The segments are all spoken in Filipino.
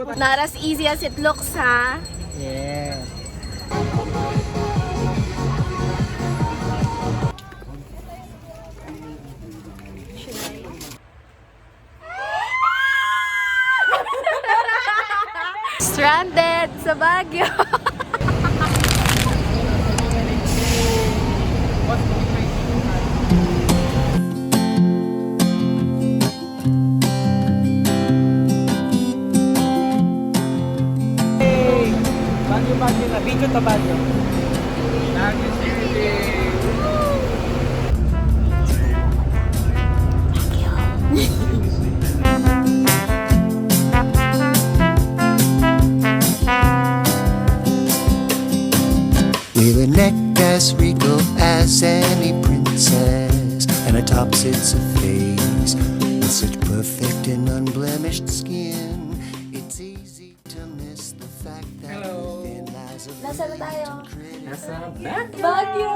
Not as easy as it looks, ha? Yeah. Stranded sa Baguio. Baguio na. Video ta Baguio. With a neck as regal as any princess, and atop sits a face with such perfect and unblemished skin. It's easy to miss the fact that within lies a Nasaan na tayo? Nasa Baguio. Baguio!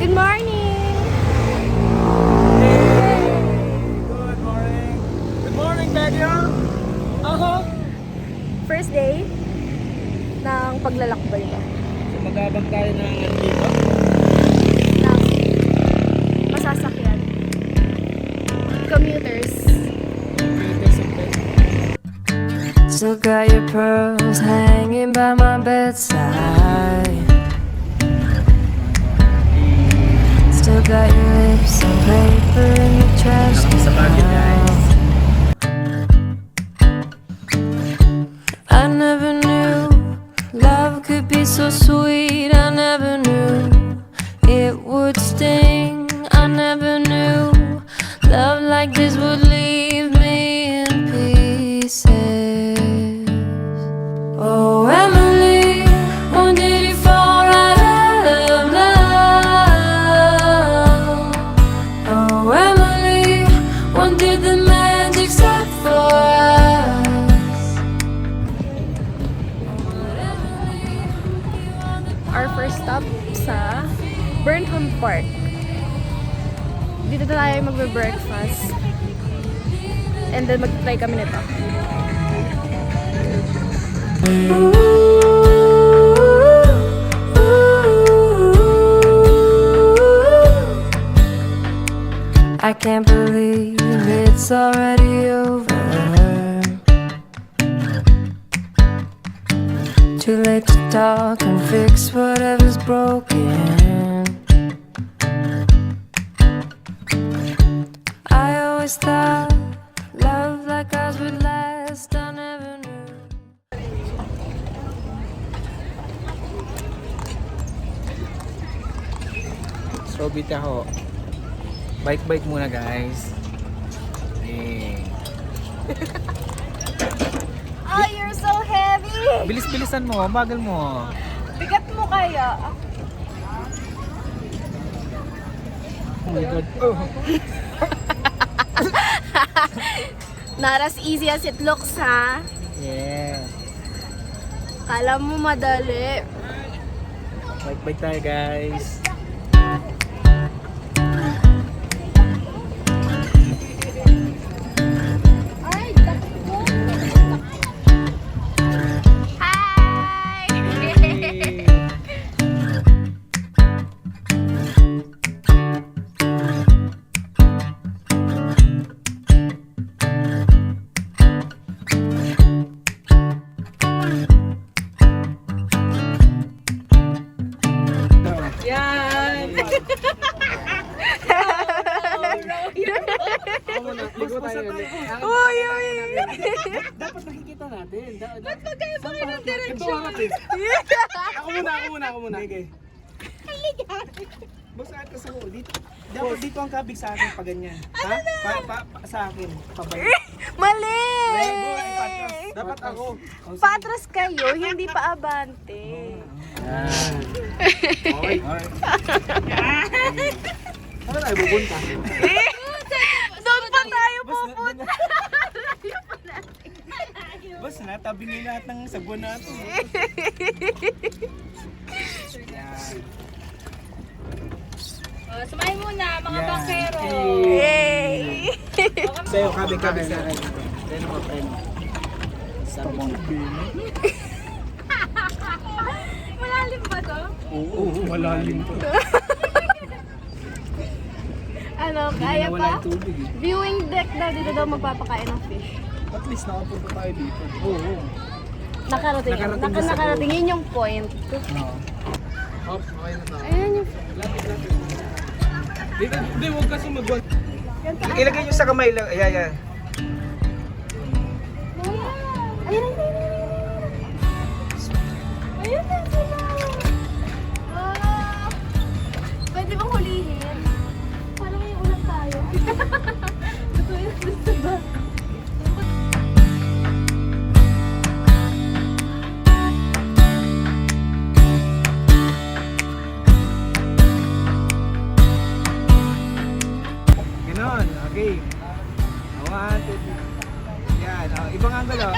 Good morning! Good morning. Good morning, Baguio. First day ng paglalakbay ba? So magabang tayo ng dito. Ng masasakyan. Commuters. Still got your pearls hanging by my bedside. Still got your lips and paper in the trash Sa Baguio, guys. I never knew love could be so sweet. I never knew it would sting. I never knew love like this would leave me in pieces. Oh, Emily, when did you fall out of love? Oh, Emily, when did the magic start for us? Our first stop sa Burnham Park. Dito na tayo magbe-breakfast. And then mag-try kami nito. I can't believe it's already over. Too late to talk and fix whatever's broken. I always thought love like ours would last. I never knew. So bita ho. Bike muna, guys. Eh. Oh, you're so heavy! Bilis-bilisan mo, bagal mo. Bigat mo kaya? Oh my God. Oh. Not as easy as it looks, ha? Yeah. Kala mo madali. Bike tayo, guys. Yan! Ligo tayo ulit. Uy, uy! Dapat nakikita natin. Ba't magkaya pa kayo ng direksyon? Ako muna. Okay. Boss, kahit ka sa ko. Dapat dito ang kabig sa akin pa ganyan. Ha? Sa akin. Pabalik. Mali! Dapat ako. Patras kayo, hindi pa abante. Okay. Saan tayo pupunta? Doon pa tayo pupunta. Boss, natabi niyo lahat ng sabon natin. Sumayin muna, mga bakero. Yay! Sa'yo, kabig sa akin. Ano ba, friend? Sabong. Malalim ba to? Oo, malalim to. Ano, Hindi kaya na wala pa? yung tubig eh. Viewing deck daw, dito daw magpapakain ng fish. At least nakapunta tayo dito. Oo. Nakarating, Nakarating na sa nakarating. Yun yung point. Hop, okay na tayo. Ayan yung... Dito, hindi, huwag kasi mag-1. Ilagay nyo sa kamay lang. Ayan, ayan. Ayan, ayun na sila. Ah, pwede bang hulihin? Paano may ulam tayo? Totoo yun, gusto ba? Ganon, okay. 1, 2, 3. Yan, ibang angle oh.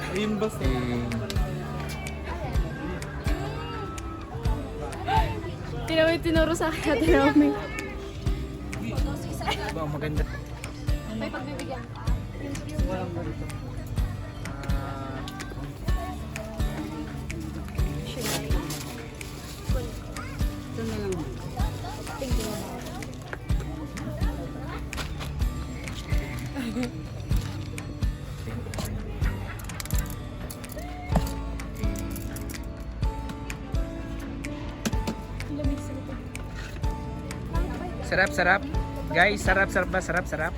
Ayun ba sa... Tinuro sa akin natin namin. Diba, maganda. May pagbibigyan ka. Walang ganito. Sarap, sarap. Guys, sarap, sarap ba? Sarap, sarap.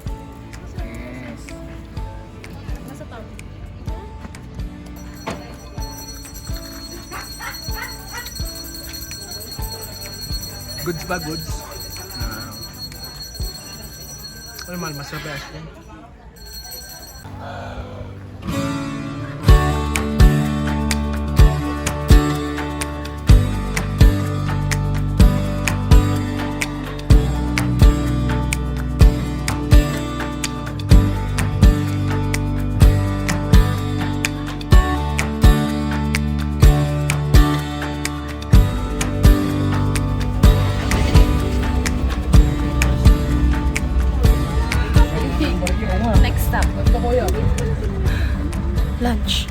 Yes. Nasa top. Goods ba? Goods? Ano mal, masarap ba? Next stop. Lunch.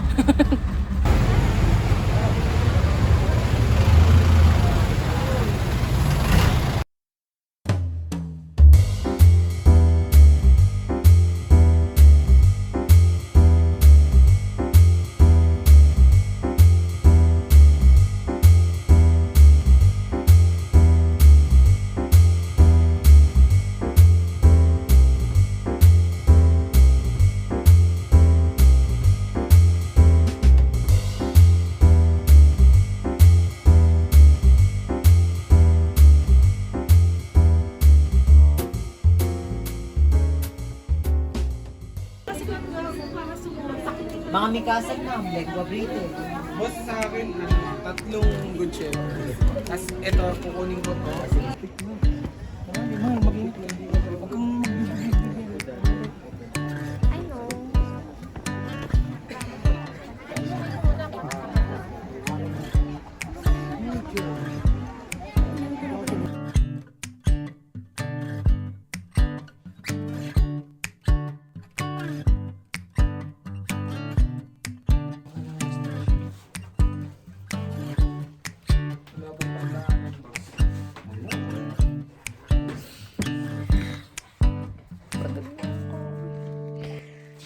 Mga mikasan na, like paborito. Boss sa akin, 3 good shell. Tapos ito, kukunin ko to. Marami, mahal, mag-init lang. Huwag kang I know.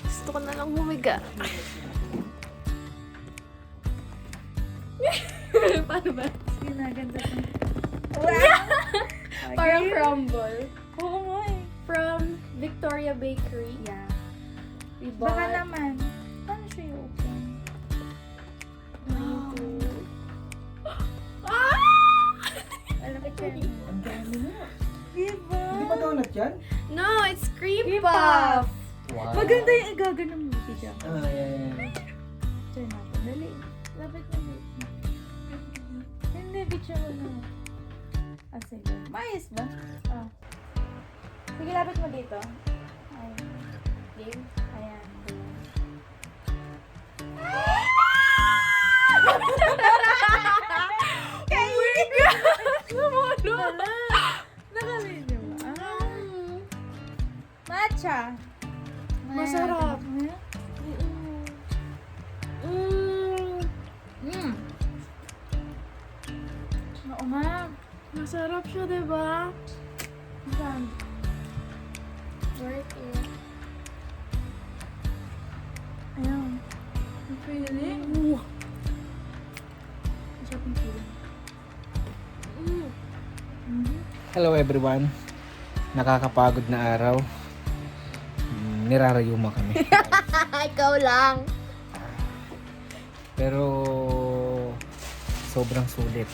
Gusto ko na lang humiga. Paano ba? Ginaganda ko. Parang crumble. Oo nga eh. From Victoria Bakery. Yeah. We bought... Baka naman. Paano siya i-open? yan? No, it's cream Cream puff. Wow. Maganda yung igaganon mo, Tija. Ah, yan. Try natin. Dali. Lapit na dito. Hindi, picture mo na. Ah, sige. Maayos ba? Ah. Sige, lapit mo dito. Ayan. Game? Ayan. Wala. Nakalinya mo. Matcha. Masarap. Oo nga. Masarap siya, diba? Saan? Worth it. Ayan. Ang feeling. Masarap yung feeling. Hello everyone. Nakakapagod na araw. Nirarayuma kami. Ikaw lang. Pero sobrang sulit.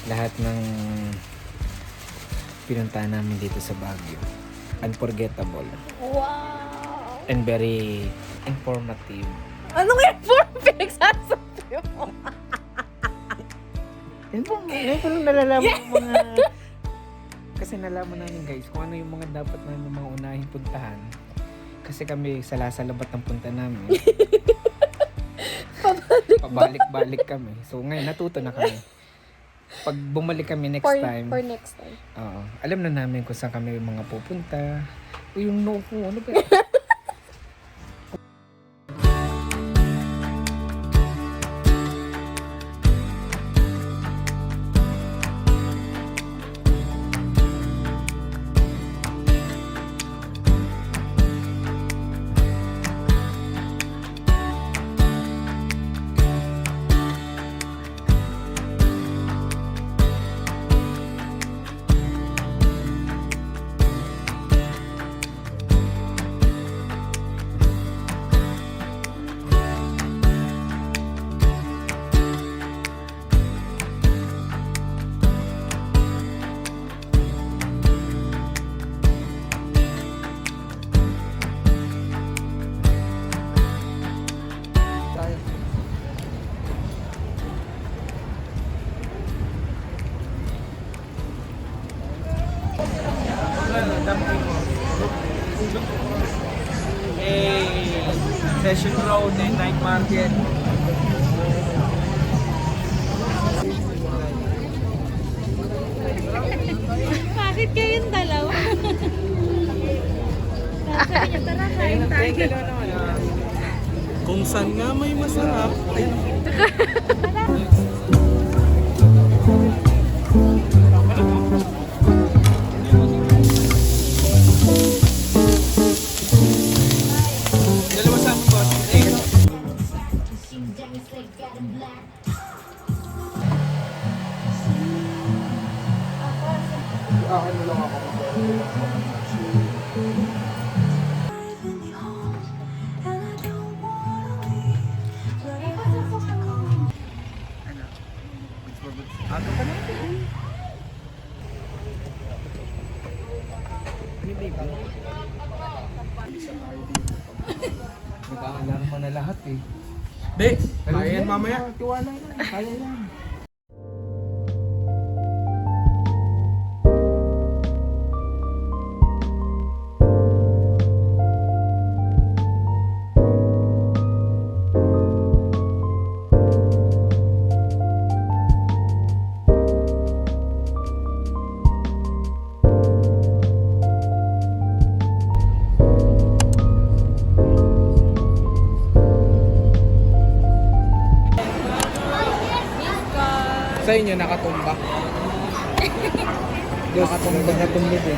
Lahat ng pinuntahan namin dito sa Baguio. Unforgettable. Wow. And very informative. Anong inform pinagsasabi mo? Ngayon ko lang nalalaman yung mga... Kasi nalaman namin guys kung ano yung mga dapat namin mga unahing puntahan. Kasi kami salabat ng punta namin. Pabalik-balik kami. So ngayon natuto na kami. Pag bumalik kami next time, For next time. oo, alam na namin kung saan kami mga pupunta. O yung no ko, ano ba? Session Road and Night Market. Bakit kayong dalawa? Sabi niya, tara kain tayo. Kung saan nga may masarap. Dalawa sa amin boss. Ano lang ako. Ano ka na? Hindi ba? Nag-aalarma na lahat eh. Di, kaya yan mamaya. Tiwala yan, kaya yan. Sa inyo nakatumba. Nakatumba din.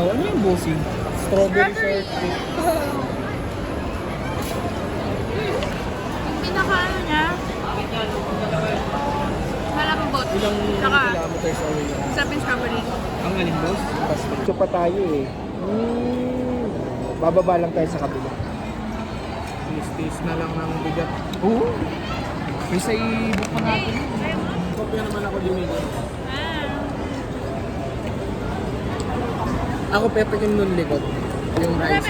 Oh, ano yung bossing? Strawberry shortcake. Yung pinaka-ano niya, malambot. Ilang Saka, kilometers away yun? sarapin strawberry. Ang aling boss? Ito pa tayo eh. Bababa lang tayo sa kabila. Taste na lang ng bigat. Oo. May sa i-book pa natin. Kopya naman ako din. Ako Pepe yung nun likod. Yung rice.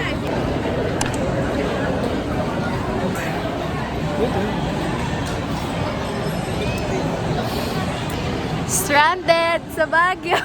Stranded sa Baguio.